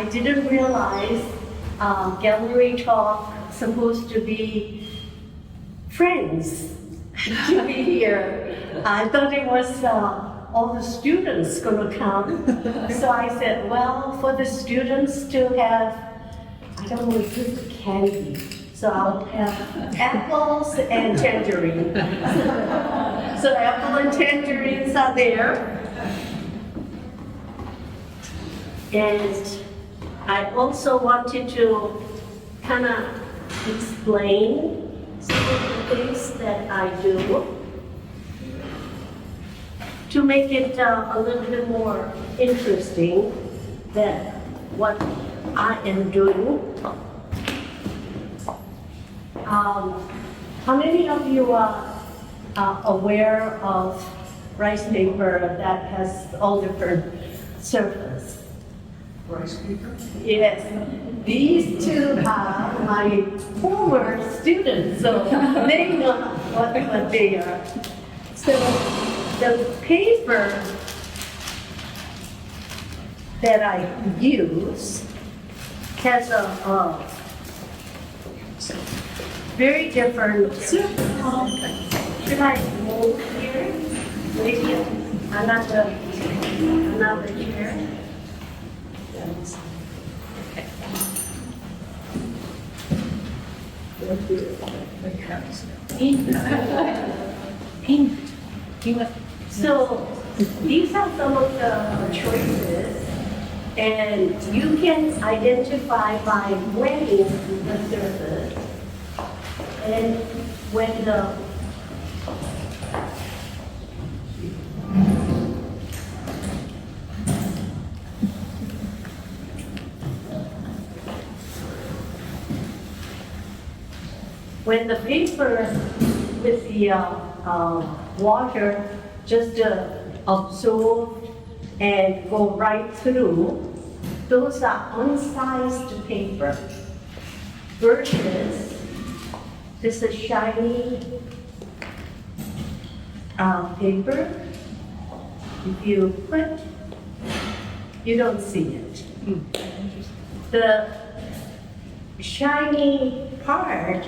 I didn't realize gallery talk supposed to be friends to be here. I thought it was all the students going to come. So I said, well, for the students to have, I don't know if it's candy. So I'll have apples and tangerine. So apple and tangerines are there. And I also wanted to kind of explain some of the things that I do to make it a little bit more interesting than what I am doing. How many of you are aware of rice paper that has all different surfaces? Rice paper? Yes, these two are my former students, so they know what they are. So the paper that I use has a very different surface. Should I move here? Maybe another chair? So these are some of the choices, and you can identify by weighing the surface and when the paper with the water just absorbed and go right through, those are unsized paper versus this is shiny paper. If you put, you don't see it. The shiny part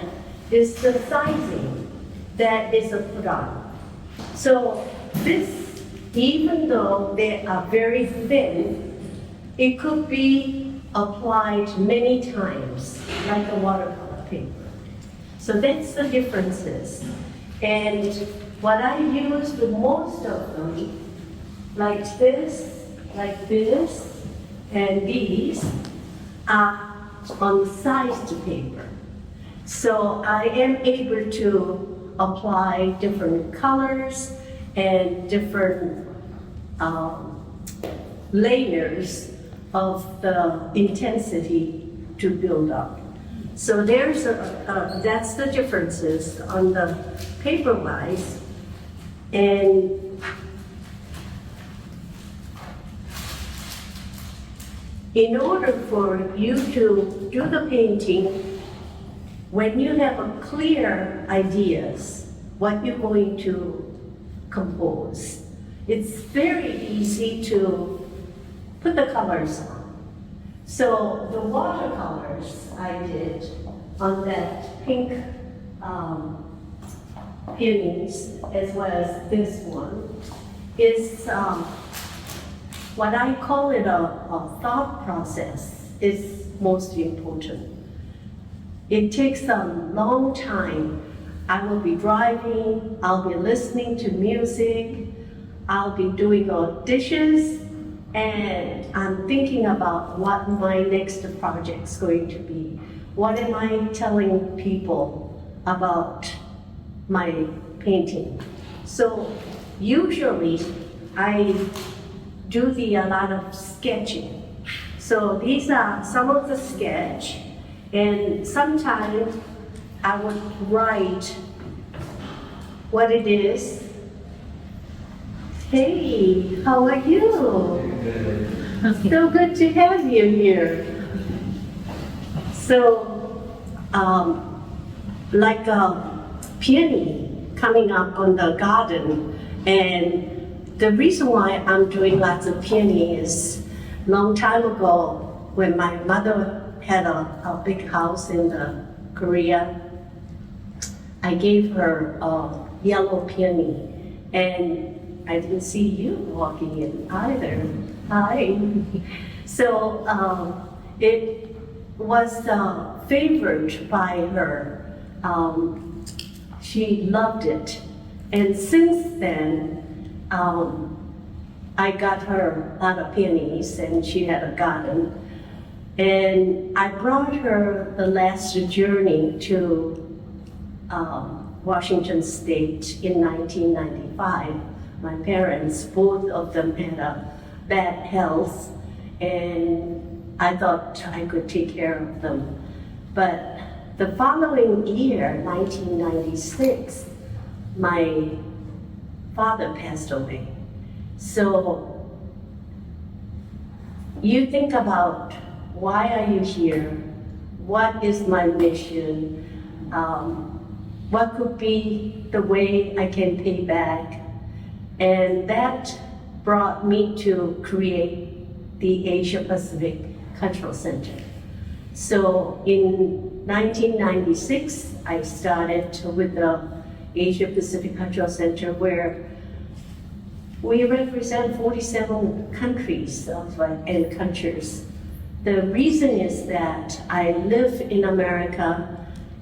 is the sizing that is put on. So this, even though they are very thin, it could be applied many times, like a watercolor paper. So that's the differences. And what I use with most of them, like this, and these, are on sized paper. So I am able to apply different colors and different layers of the intensity to build up. So there's that's the differences on the paper-wise. And in order for you to do the painting, when you have a clear ideas, what you're going to compose, it's very easy to put the colors on. So the watercolors I did on that pink peonies, as well as this one, is what I call it a thought process is most important. It takes a long time. I will be driving, I'll be listening to music, I'll be doing dishes, and I'm thinking about what my next project's going to be. What am I telling people about my painting? So usually I do a lot of sketching. So these are some of the sketch. And sometimes I would write what it is. Hey, how are you? So good to have you here. So, like a peony coming up on the garden, and the reason why I'm doing lots of peony is long time ago, when my mother had a big house in Korea, I gave her a yellow peony, and I didn't see you walking in either. Hi. So it was favored by her. She loved it. And since then, I got her a lot of peonies, and she had a garden. And I brought her the last journey to Washington State in 1995. My parents, both of them had a bad health, and I thought I could take care of them. But the following year, 1996, my father passed away. So you think about, why are you here? What is my mission? What could be the way I can pay back? And that brought me to create the Asia Pacific Cultural Center. So in 1996, I started with the Asia Pacific Cultural Center, where we represent 47 countries and cultures. The reason is that I live in America,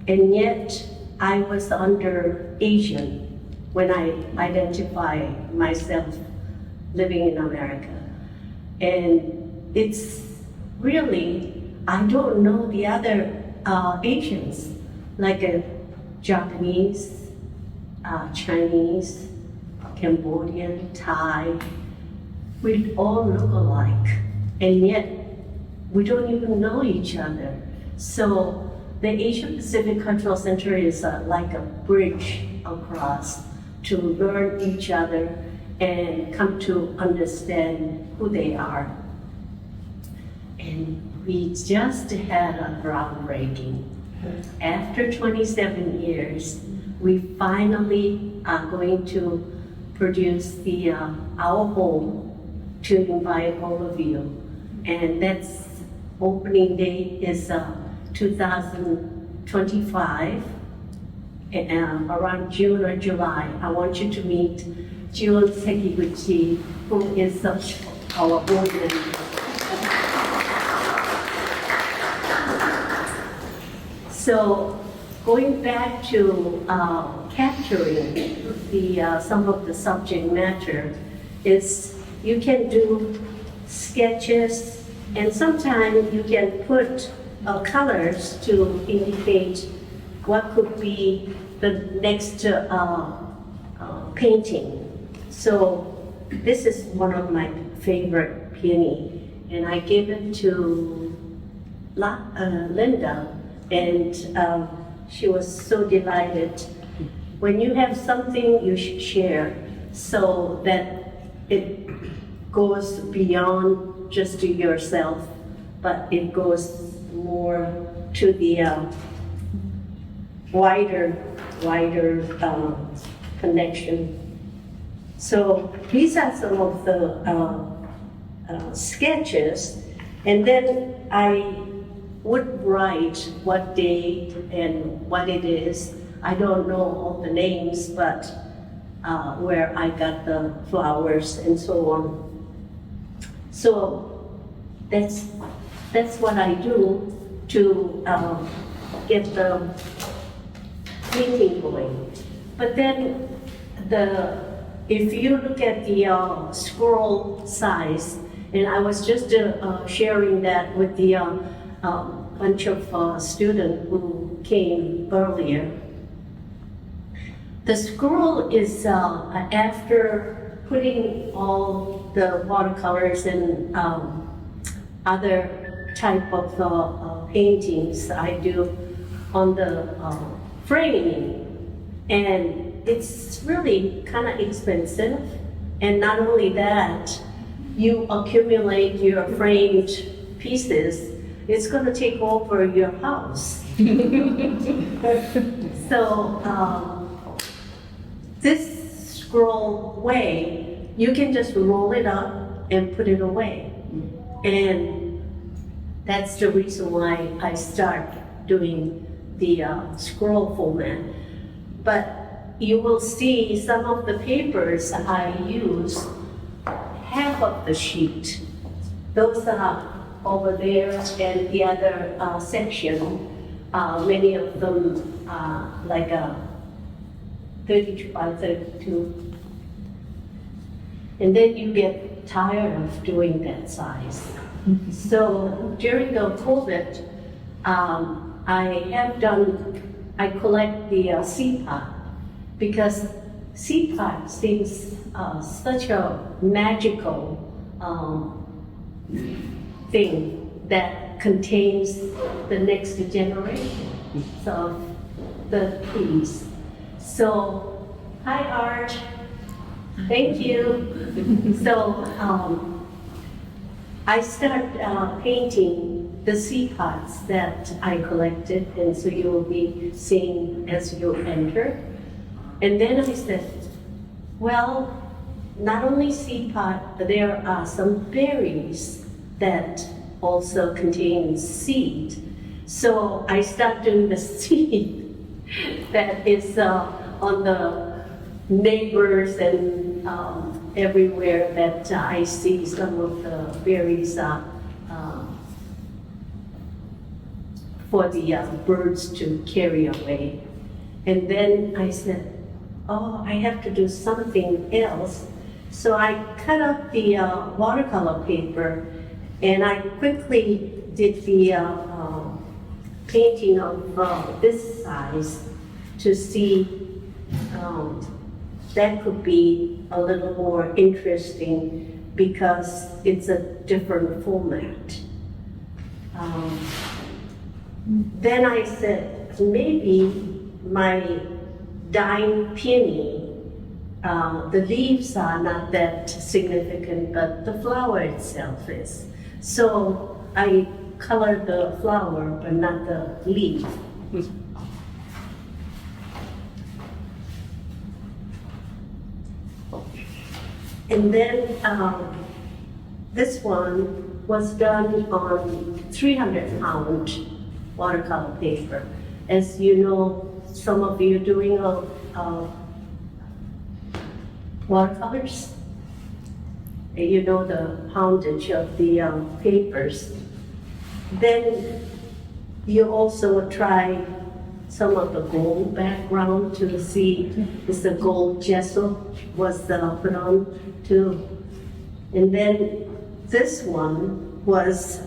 and yet I was under Asian when I identify myself living in America. And it's really, I don't know the other Asians, like Japanese, Chinese, Cambodian, Thai. We all look alike, and yet we don't even know each other. So the Asia Pacific Cultural Center is like a bridge across to learn each other and come to understand who they are. And we just had a groundbreaking. After 27 years, we finally are going to produce our home to invite all of you. And that's opening date is 2025, around June or July. I want you to meet Jun Sekiguchi, who is our board member. So going back to capturing some of the subject matter, is you can do sketches, and sometimes you can put colors to indicate what could be the next painting. So this is one of my favorite peony, and I gave it to Linda, and she was so delighted. When you have something, you should share, so that it goes beyond just to yourself, but it goes more to the wider connection. So these are some of the sketches, and then I would write what date and what it is. I don't know all the names, but where I got the flowers and so on. So that's what I do to get the painting going. But then if you look at the scroll size, and I was just sharing that with the bunch of students who came earlier. The scroll is after putting all the watercolors and other type of paintings I do on the framing, and it's really kind of expensive. And not only that, you accumulate your framed pieces, it's going to take over your house. So this scroll way, you can just roll it up and put it away. And That's the reason why I start doing the scroll format. But you will see some of the papers I use, half of the sheet. Those are over there, and the other section, many of them are like a 32 by 32. And then you get tired of doing that size. So during the COVID, I collect the CPOT because CPOT seems such a magical thing that contains the next generation of the piece. So, hi Art, thank you. So, I start painting the CPOTs that I collected, and so you will be seeing as you enter. And then I said, well, not only CPOT, there are some berries that also contain seed. So I start doing the seed that is on the neighbors and everywhere that I see some of the berries for the birds to carry away. And then I said, oh, I have to do something else. So I cut up the watercolor paper, and I quickly did the painting of this size to see that could be a little more interesting because it's a different format. Then I said, maybe my dime peony, the leaves are not that significant, but the flower itself is. So I colored the flower, but not the leaf. And then this one was done on 300-pound watercolor paper. As you know, some of you doing watercolors, you know the poundage of the papers. Then you also try some of the gold background to see if the gold gesso was put on too. And then this one was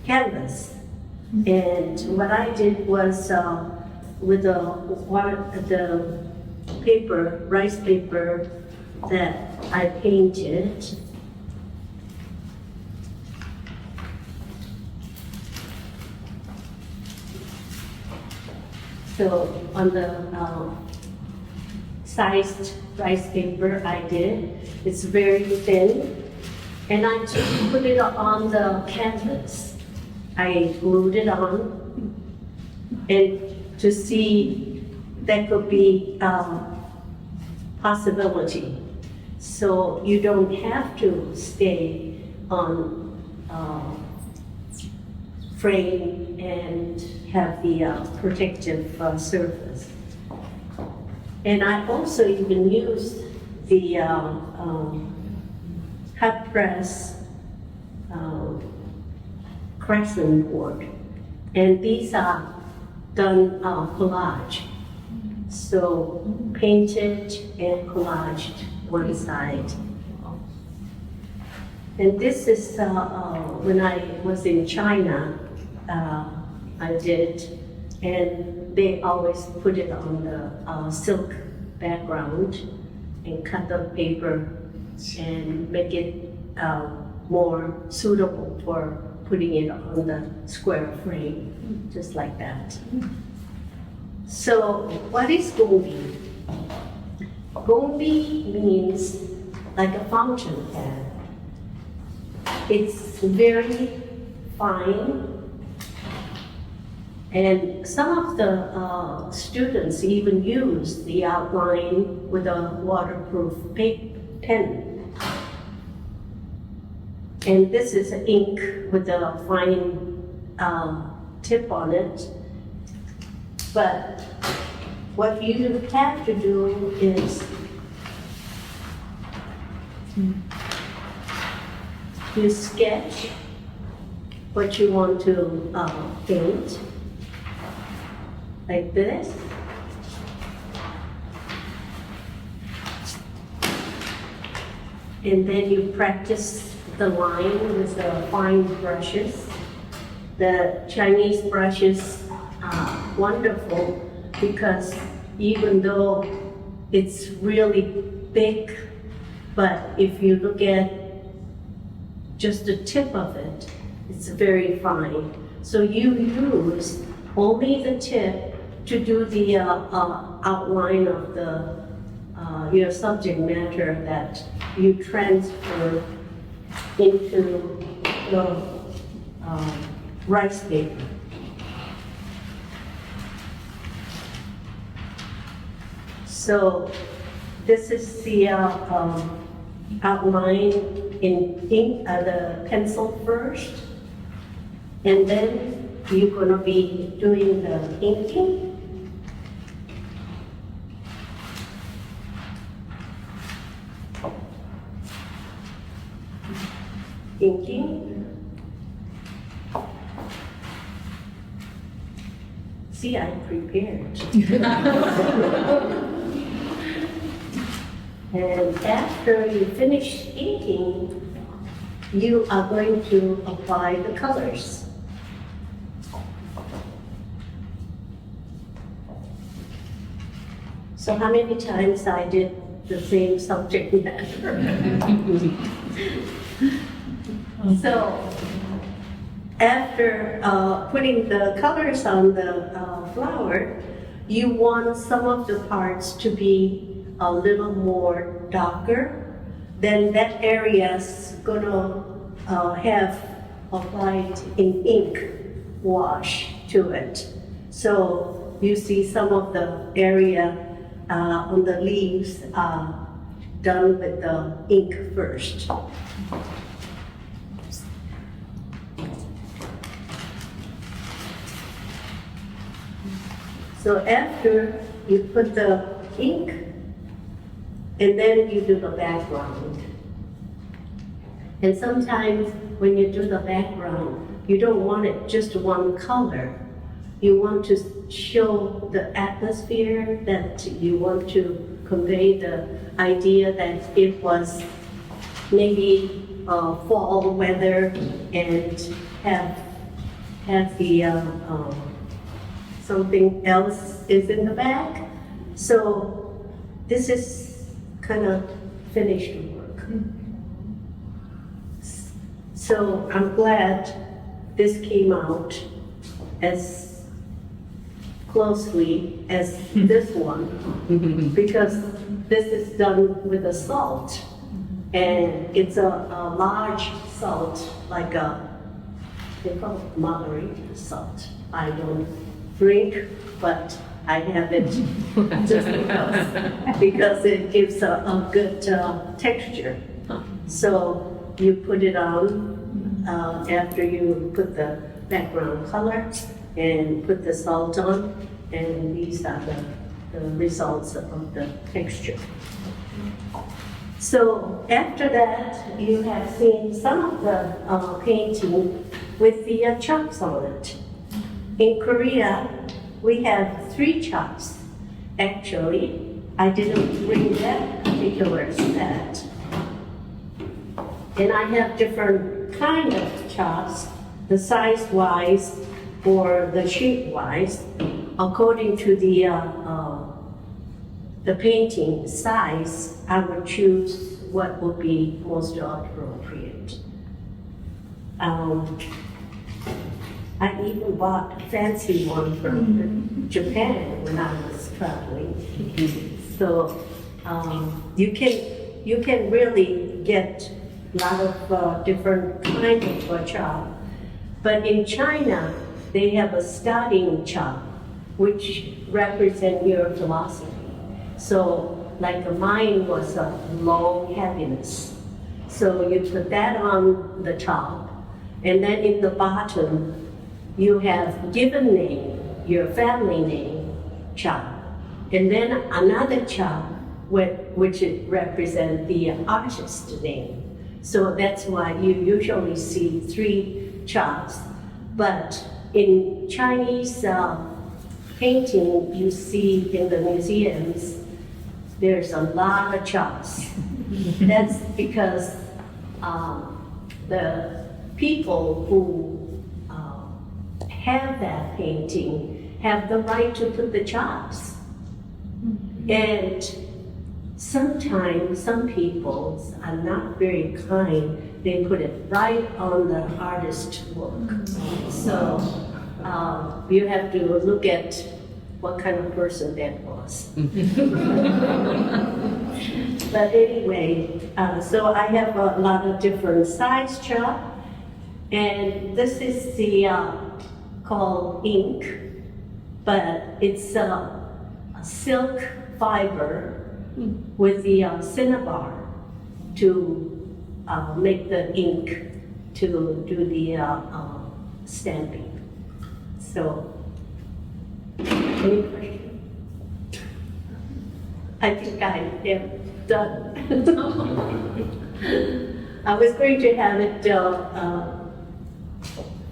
canvas. And what I did was with the paper, rice paper that I painted, so on the sized rice paper I did, it's very thin, and I just put it on the canvas. I glued it on, and to see that could be possibility. So you don't have to stay on frame and have the protective surface. And I also even used the hot press crescent board, and these are done collage. So painted and collaged one side. And this is when I was in China, I did, and they always put it on the silk background and cut the paper and make it more suitable for putting it on the square frame, just like that. So what is gombi? Gombi means like a fountain pen. It's very fine, and some of the students even use the outline with a waterproof pen. And this is ink with a fine tip on it. But what you have to do is you sketch what you want to paint, like this. And then you practice the line with the fine brushes. The Chinese brushes are wonderful because even though it's really big, but if you look at just the tip of it, it's very fine. So you use only the tip to do the outline of the your subject matter that you transfer into the rice paper. So this is the outline in ink, the pencil first, and then you're going to be doing the inking. See, I'm prepared. And after you finish inking, you are going to apply the colors. So how many times I did the same subject matter? So after putting the colors on the flower, you want some of the parts to be a little more darker. Then that area is going to have applied in ink wash to it. So you see some of the area on the leaves are done with the ink first. So after you put the ink, and then you do the background. And sometimes when you do the background, you don't want it just one color. You want to show the atmosphere that you want to convey the idea that it was maybe fall weather and have the something else is in the back. So this is kind of finished work. So I'm glad this came out as closely as this one, because this is done with a salt, and it's a large salt, like they call it margarita salt. I don't drink, but I have it just because it gives a good texture. So you put it on after you put the background color and put the salt on, and these are the results of the texture. So after that, you have seen some of the painting with the chalks on it. In Korea, we have 3 chalks. Actually, I didn't bring that particular set. And I have different kind of chalks, the size-wise or the shape-wise, according to the painting size. I would choose what would be most appropriate. I even bought a fancy one from Japan when I was traveling. So you can really get a lot of different kinds of chalk. But in China, they have a starting chalk, which represents your philosophy. So like mine was a low heaviness. So you put that on the top, and then in the bottom, you have given name, your family name, chop, and then another chop, which represents the artist name. So that's why you usually see 3 chops. But in Chinese painting, you see in the museums, there's a lot of chops. That's because the people who have that painting have the right to put the chops. And sometimes some people are not very kind. They put it right on the artist's work. So you have to look at what kind of person that was. But anyway, so I have a lot of different size chop, and this is the called ink, but it's a silk fiber with the cinnabar to make the ink to do the stamping. So, any question? I think I am done. I was going to have it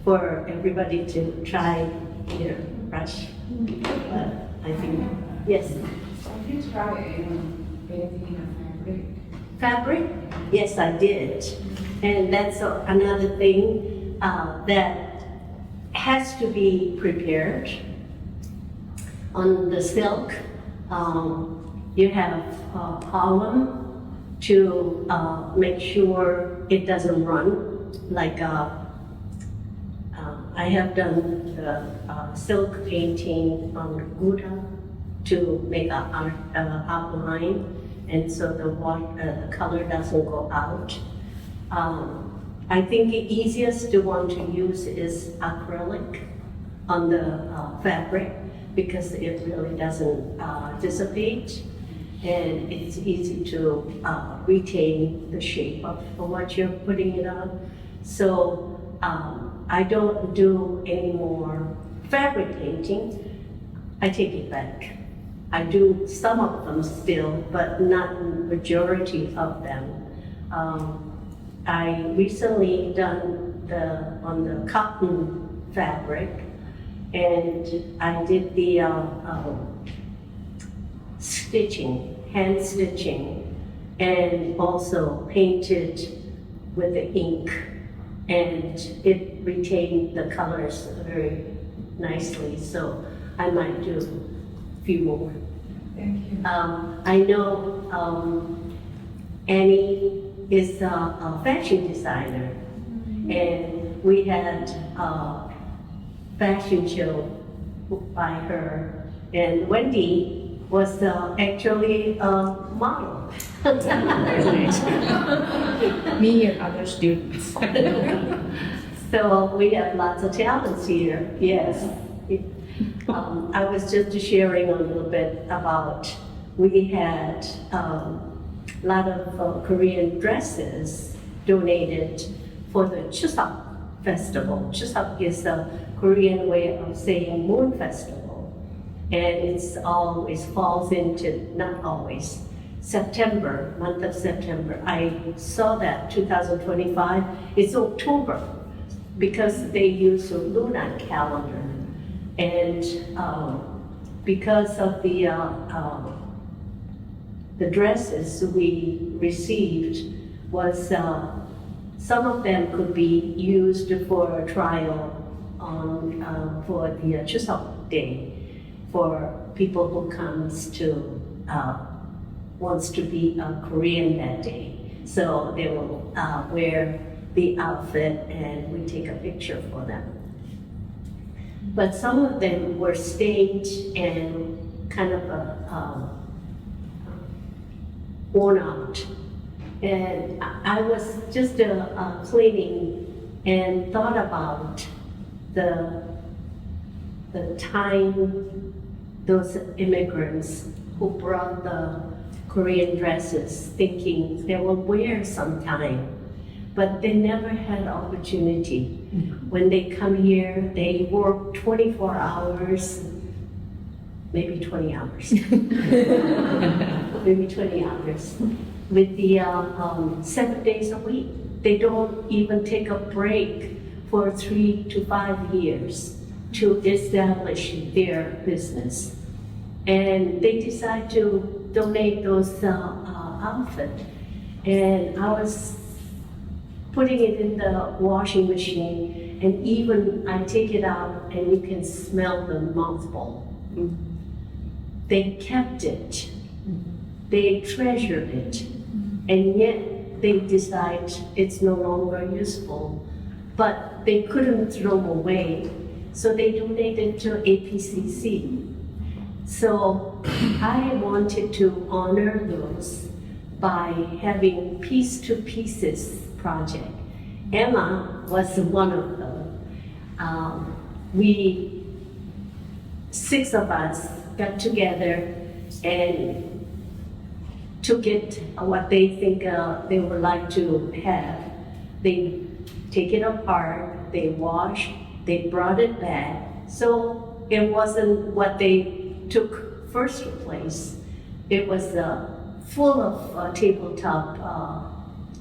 for everybody to try their brush, but I think, yes. Have you tried painting in Fabric? Yes, I did. And that's another thing that has to be prepared. On the silk, you have a column to make sure it doesn't run. Like I have done the silk painting on Gouda to make an outline, and so the color doesn't go out. I think the easiest one to use is acrylic on the fabric, because it really doesn't dissipate, and it's easy to retain the shape of what you're putting it on. So I don't do any more fabric painting. I take it back. I do some of them still, but not majority of them. I recently done on the cotton fabric, and I did the stitching, hand stitching, and also painted with the ink, and it retained the colors very nicely, so I might do a few more. Thank you. I know Annie is a fashion designer, and we had a fashion show by her, and Wendy was actually a model. Me and other students. So we have lots of talents here, yes. I was just sharing a little bit about, we had a lot of Korean dresses donated for the Chuseok festival. Chuseok is a Korean way of saying Moon Festival. And it's always falls into, not always, September, month of September. I saw that 2025, it's October, because they use a lunar calendar. And because of the dresses we received was, some of them could be used for a trial on, for the Chuseok Day, for people who wants to be a Korean that day. So they will wear the outfit and we take a picture for them. But some of them were stained and kind of worn out. And I was just cleaning and thought about the time those immigrants who brought the Korean dresses, thinking they will wear sometime, but they never had opportunity. When they come here, they work 24 hours, maybe 20 hours, maybe 20 hours, with the 7 days a week. They don't even take a break for 3 to 5 years to establish their business. And they decide to donate those outfits. And I was putting it in the washing machine, and even I take it out and you can smell the mothball. They kept it, they treasured it, and yet they decide it's no longer useful, but they couldn't throw away, so they donated to APCC. So I wanted to honor those by having Piece to Pieces project. Emma was one of them. We, 6 of us, got together and took it what they think they would like to have. They take it apart, they wash, they brought it back. So it wasn't what they took first place. It was full of tabletop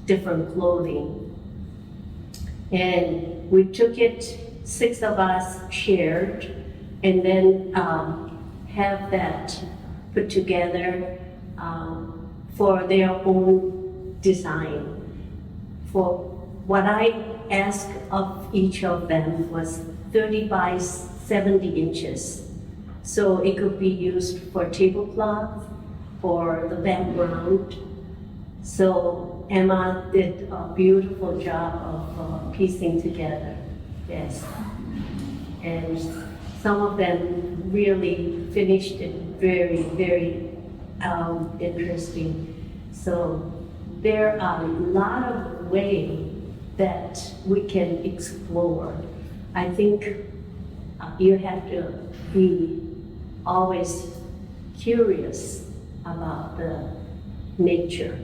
different clothing. And we took it, 6 of us shared, and then have that put together for their own design. For what I asked of each of them was 30 by 70 inches. So it could be used for tablecloth, for the background. So Emma did a beautiful job of piecing together, yes. And some of them really finished it very, very interesting. So there are a lot of ways that we can explore. I think you have to be always curious about the nature,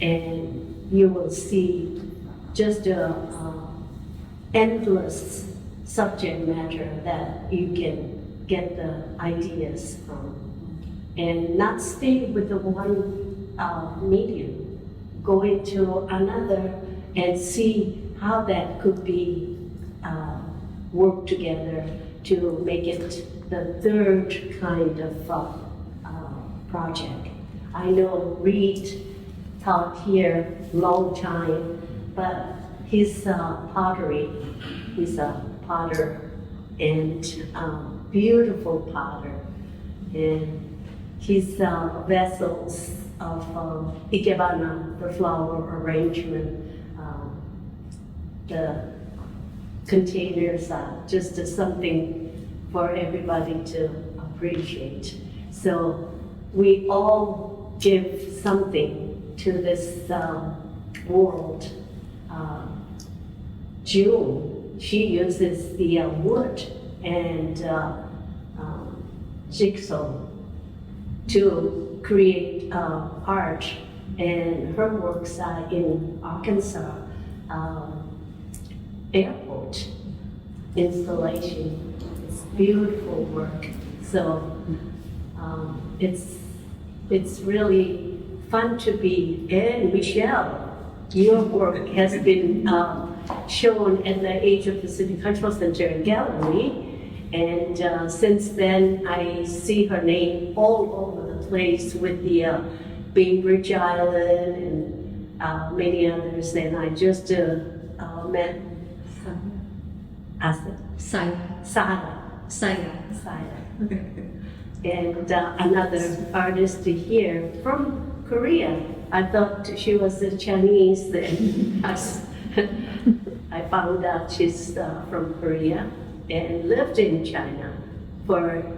and you will see just endless subject matter that you can get the ideas from, and not stay with the one medium. Go into another and see how that could be worked together to make it the third kind of project. I know Reed taught here long time, but his pottery, he's a potter and beautiful potter, and his vessels of ikebana, the flower arrangement, the containers are just something for everybody to appreciate. So we all give something to this world. June, she uses the wood and jigsaw to create art, and her works are in Arkansas airport installation. It's beautiful work. So it's really fun to be. And Michelle, your work has been shown at the Asia Pacific Cultural Center and Gallery. And since then, I see her name all over the place with the Bainbridge Island and many others. And I just met Saya. And another artist here from Korea. I thought she was a Chinese, and I found out she's from Korea and lived in China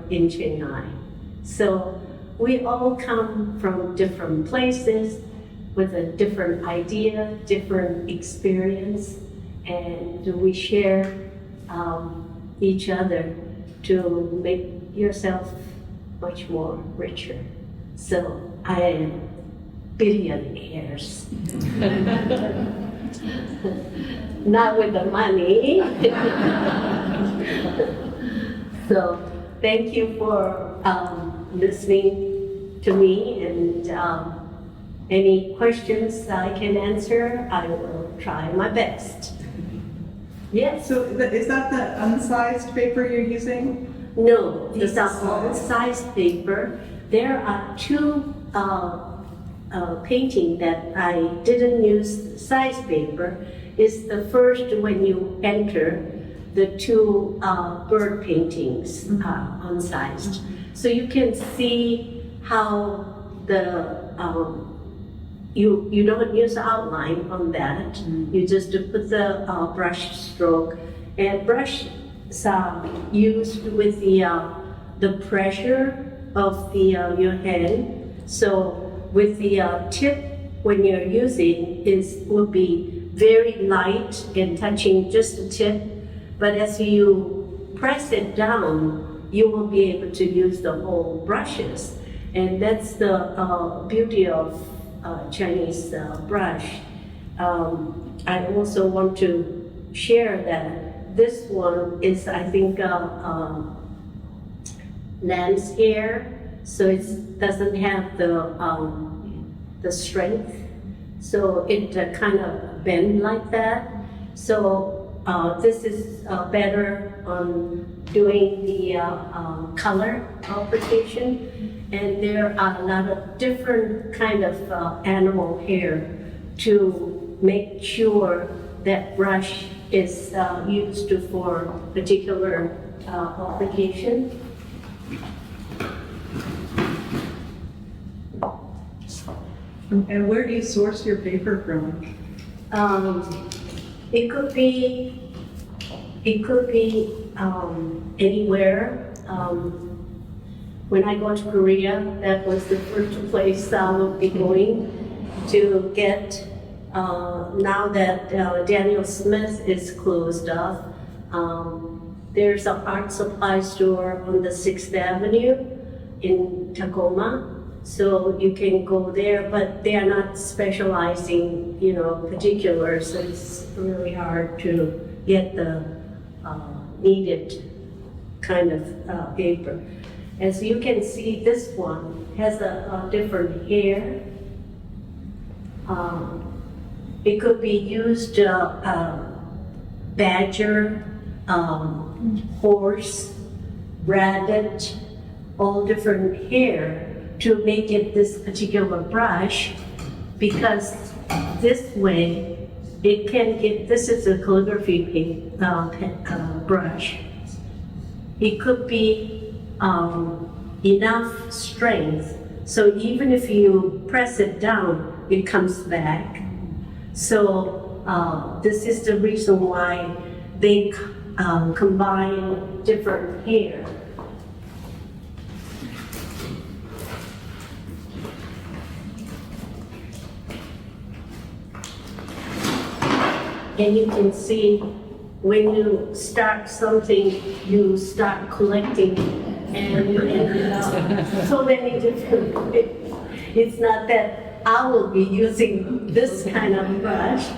in Shanghai. So we all come from different places with a different idea, different experience, and we share each other to make yourself much more richer. So I am billionaires. Not with the money. So thank you for listening to me, and any questions I can answer, I will try my best. Yes. So is that the unsized paper you're using? No, these are This all size? size paper. There are two painting that I didn't use size paper. Is the first when you enter the two bird paintings unsized. So you can see how the you don't use outline on that. You just put the brush stroke, and brush used with the pressure of the your hand. So with the tip, when you're using, will be very light and touching just the tip. But as you press it down, you will be able to use the whole brushes, and that's the beauty of Chinese brush. I also want to share that this one is, I think, lamb's hair, so it doesn't have the strength, so it kind of bend like that. So this is better on doing the color application, and there are a lot of different kind of animal hair to make sure that brush is used for particular application. And where do you source your paper from? It could be anywhere. When I go to Korea, that was the first place I will be going to get. Now that Daniel Smith is closed off, there's an art supply store on the 6th Avenue in Tacoma. So you can go there, but they are not specializing, particular, so it's really hard to get the needed kind of paper. As you can see, this one has a different hair. It could be used badger, horse, rabbit, all different hair to make it this particular brush, because this way it can get, this is a calligraphy brush. It could be enough strength, so even if you press it down, it comes back. So this is the reason why they combine different hair. And you can see when you start something, you start collecting, and you end up so many different things. It's not that I will be using this kind of brush,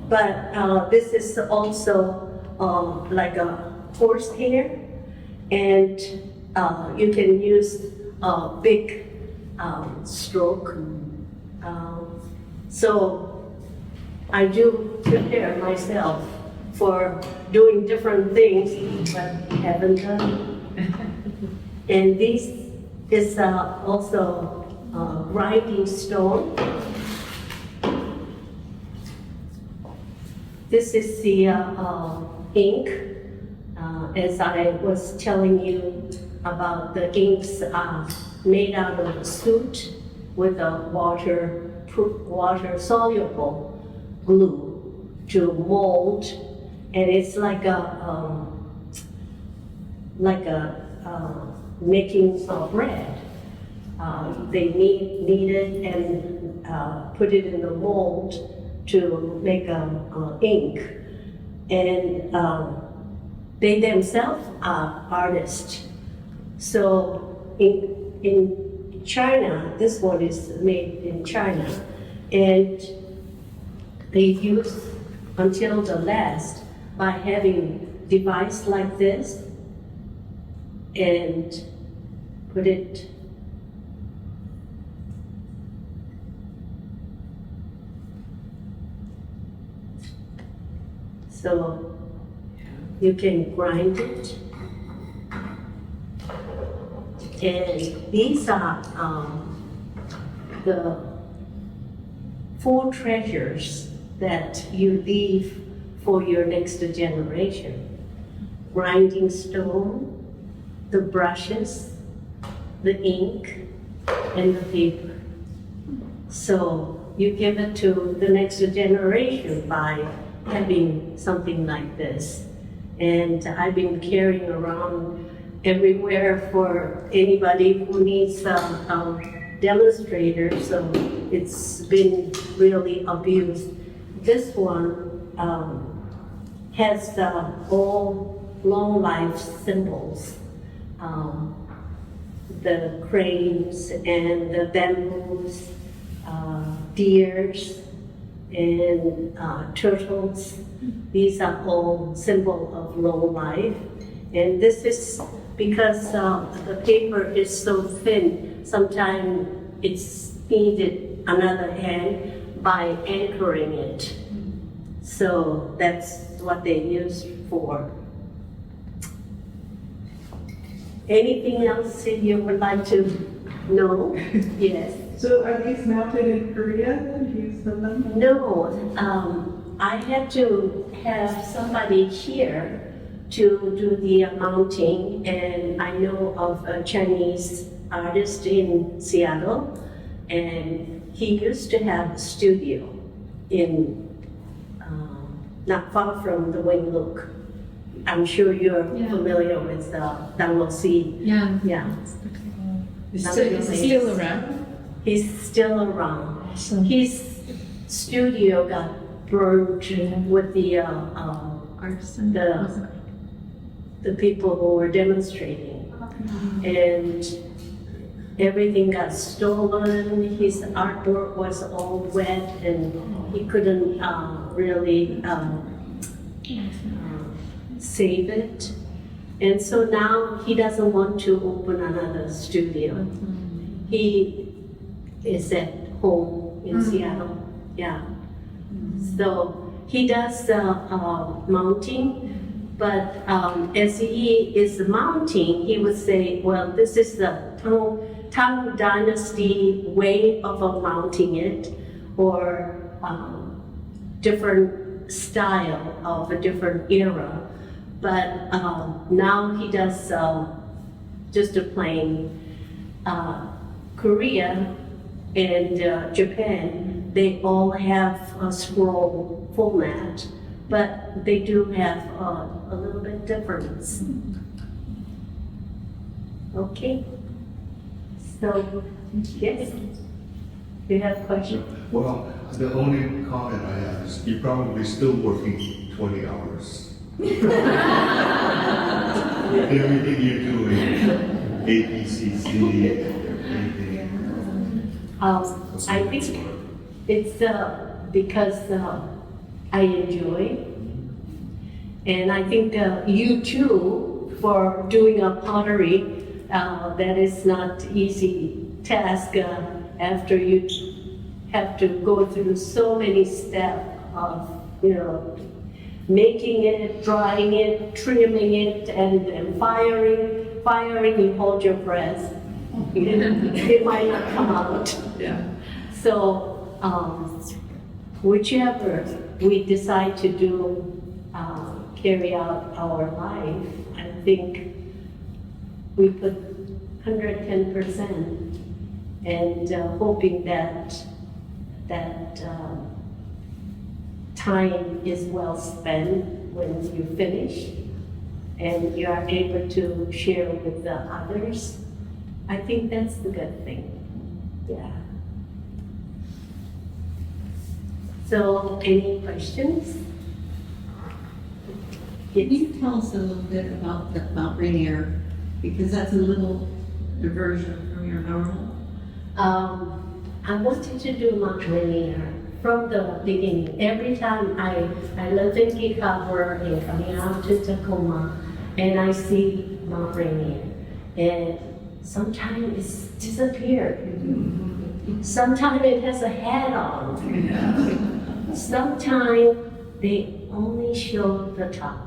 but this is also like a horse hair, and you can use a big stroke. So I do prepare myself for doing different things, but haven't done. And this is also grinding stone. This is the ink. As I was telling you about, the inks are made out of a soot with a water soluble glue to mold, and it's like making bread. They knead it and put it in the mold to make ink, and they themselves are artists. So in China, this one is made in China, and they use until the last by having device like this and put it so you can grind it. And these are the 4 treasures that you leave for your next generation. Grinding stone, the brushes, the ink, and the paper. So you give it to the next generation by having something like this. And I've been carrying around everywhere for anybody who needs a demonstrator, so it's been really abused. This one has all long life symbols, the cranes and the bamboos, deers and turtles. These are all symbol of long life. And this is because the paper is so thin, sometimes it's needed another hand by anchoring it. So that's what they use for. Anything else you would like to know? Yes. So are these mounted in Korea then? Do you sell them? No, I had to have somebody here to do the mounting, and I know of a Chinese artist in Seattle, and he used to have a studio in not far from the Wing Look. I'm sure you're familiar with Dang Lo Si. Yeah. Yeah. Is still around? He's still around. Awesome. His studio got burned with the Arson. the people who were demonstrating, and everything got stolen. His artwork was all wet, and he couldn't really save it. And so now he doesn't want to open another studio. He is at home in Seattle. Yeah. So he does mounting. But as he is mounting, he would say, well, this is the Tang Dynasty way of mounting it, or different style of a different era. But now he does just a plain Korea and Japan. They all have a scroll format, but they do have a little bit difference. Okay. So, yes, you have a question? Well, the only comment I have is you're probably still working 20 hours. Everything you're doing, A, B, C, D, anything. I think it's because I enjoy, and I think you too, for doing a pottery, that is not easy task after you have to go through so many steps of, making it, drying it, trimming it, and then firing. Firing, you hold your breath. It might not come out. Yeah. So, whichever we decide to do, carry out our life, I think we put 110%, and hoping that time is well spent when you finish, and you are able to share with the others. I think that's the good thing. Yeah. So, any questions? Can you tell us a little bit about the Mount Rainier? Because that's a little diversion from your normal. I wanted to do Mount Rainier from the beginning. Every time I live in Gig Harbor and coming out to Tacoma, and I see Mount Rainier, and sometimes it's disappeared. Sometimes it has a hat on. Sometimes they only show the top.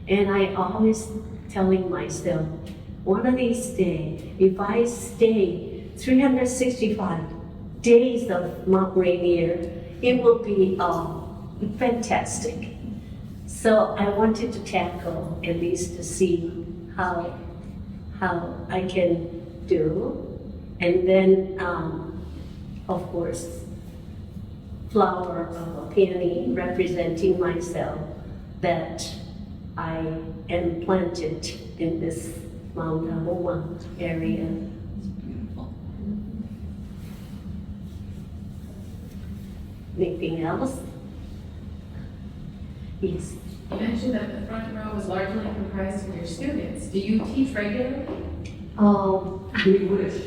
And I always telling myself, one of these days, if I stay 365 days of Mount Rainier, it will be fantastic. So I wanted to tackle at least to see how I can do. And then, of course, flower of a peony representing myself that I am planted in this Mount Ahoma area. It's beautiful. Anything else? Yes. You mentioned that the front row was largely comprised of your students. Do you teach regularly? We wish.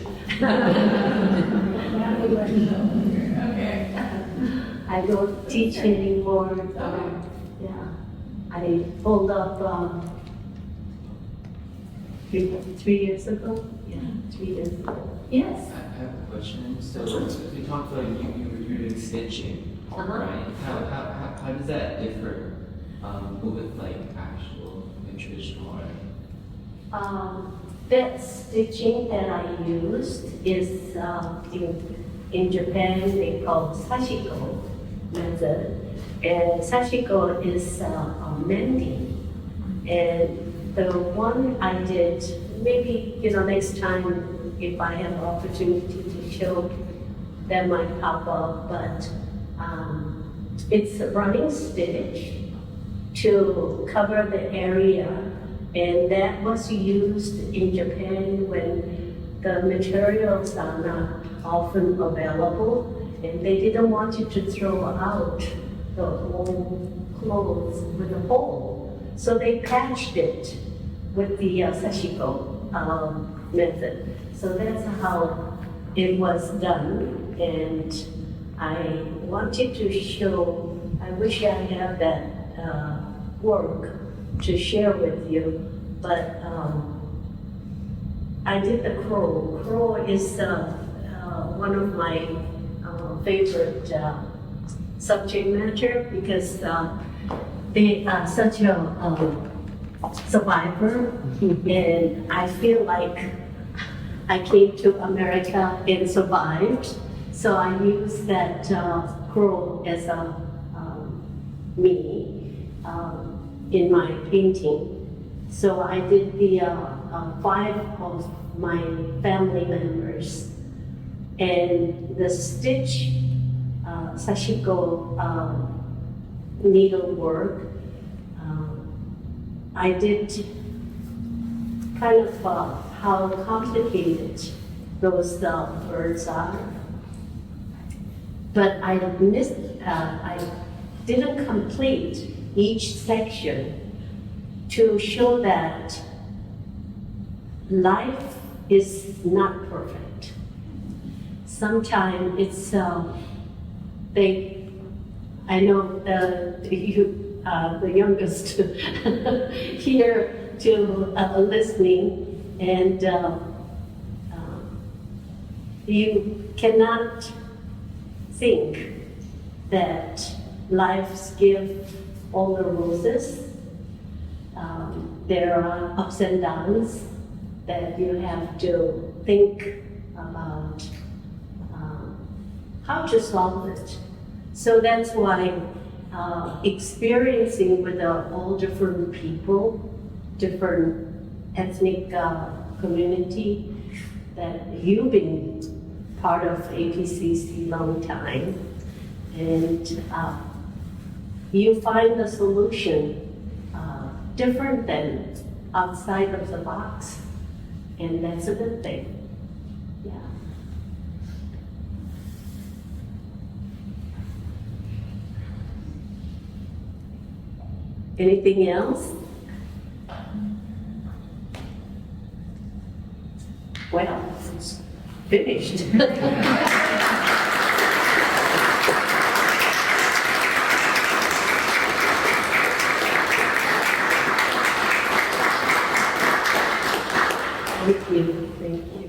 Okay. I don't teach anymore. Yeah, I pulled up 3 years ago. Yeah, 3 years ago. Yes. I have a question. So you talked about you're doing stitching, right? How does that differ with like actual like, traditional art? That stitching that I used is in Japan they call sashiko method, and sashiko is mending. And the one I did, maybe next time if I have opportunity to show, that might pop up. But it's a running stitch to cover the area, and that was used in Japan when the materials are not often available, and they didn't want you to throw out the old clothes with a hole. So they patched it with the sashiko method. So that's how it was done, and I wanted to show, I wish I had that work to share with you, but I did the crow. Crow is one of my favorite subject matter because they are such a survivor, and I feel like I came to America and survived. So I use that crow as a me in my painting. So I did the 5 of my family members, and the stitch sashiko needlework. I did kind of how complicated those birds are, but I didn't complete each section to show that life is not perfect. Sometimes it's I know the youngest here to listening, and you cannot think that life's give all the roses. There are ups and downs that you have to think about how to solve it. So that's why experiencing with all different people, different ethnic community, that you've been part of APCC long time, and you find the solution different than outside of the box, and that's a good thing. Yeah. Anything else? Well, finished. Thank you.